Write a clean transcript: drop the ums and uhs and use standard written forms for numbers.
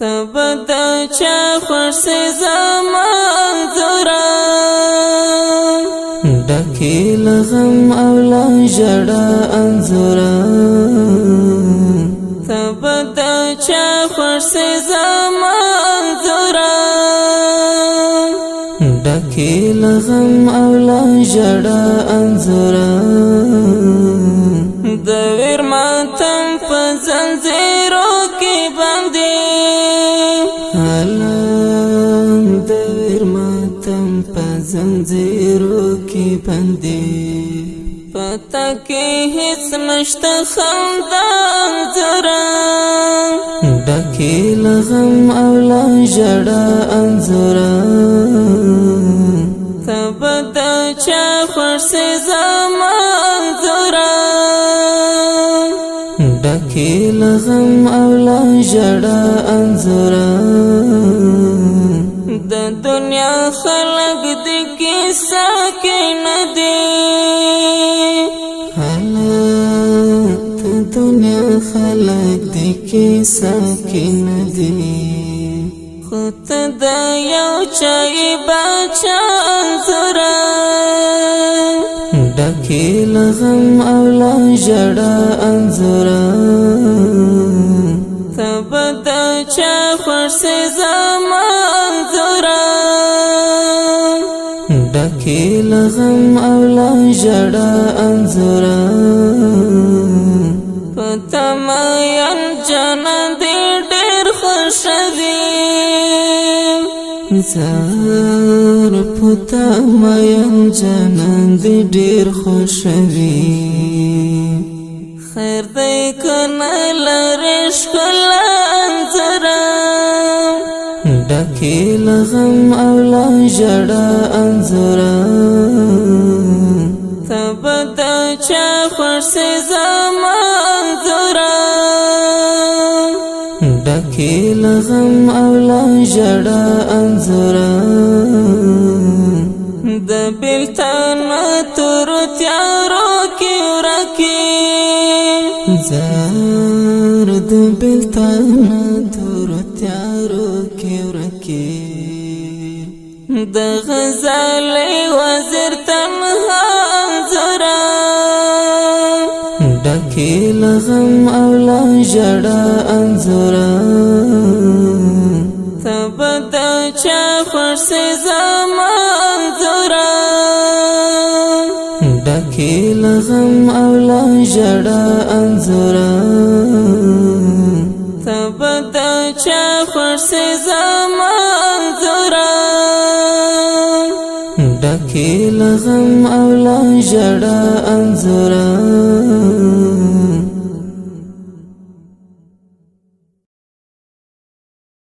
تبدا چا خوش زمان زورا ډکی لغم او لا جڑا انزورا تبدا چا خوش زمان زورا ډکی لغم او لا جڑا انزورا د ویر ماتم په زنجیرو کې باندې د ویر ماتم په زنجیرو کې باندې پتا کې هیڅ نشته خندا انځورا ډکی لغم او لا جڑا انزورا تبدا چا خوش زمان زورا ډکی لغم او لا جڑا انزورا د دنیا خلق د کیسه کې ندی حالات دنیا خلق د کیسه کې ندی خود د یو چای بچا انځورا ډکی لغم او لا جڑا انزورا تبدا چا خوش زمان زورا ډکی لغم او لا جڑا انزورا پتا مین جانا دی ډیر خوش دی زار پتا مین جانان دی ډیر خوش وی خیر دی کنه لرې ښکلا انځورا ډکی لغم او لا جڑا انزورا تبدا چا خوش زمان زورا ډکی لغم او لا جڑا انزورا د بیلتان تور تیارو کې ورکی زار د بیلتان تور تیارو کې ورکی د غزال وزیر تنها انځورا ډکی لغم او لا جڑا انزورا تبدا چا خوش زمان زورا ډکی لغم او لا جڑا انزورا تبدا چا خوش زمان زورا ډکی لغم او لا جڑا انزورا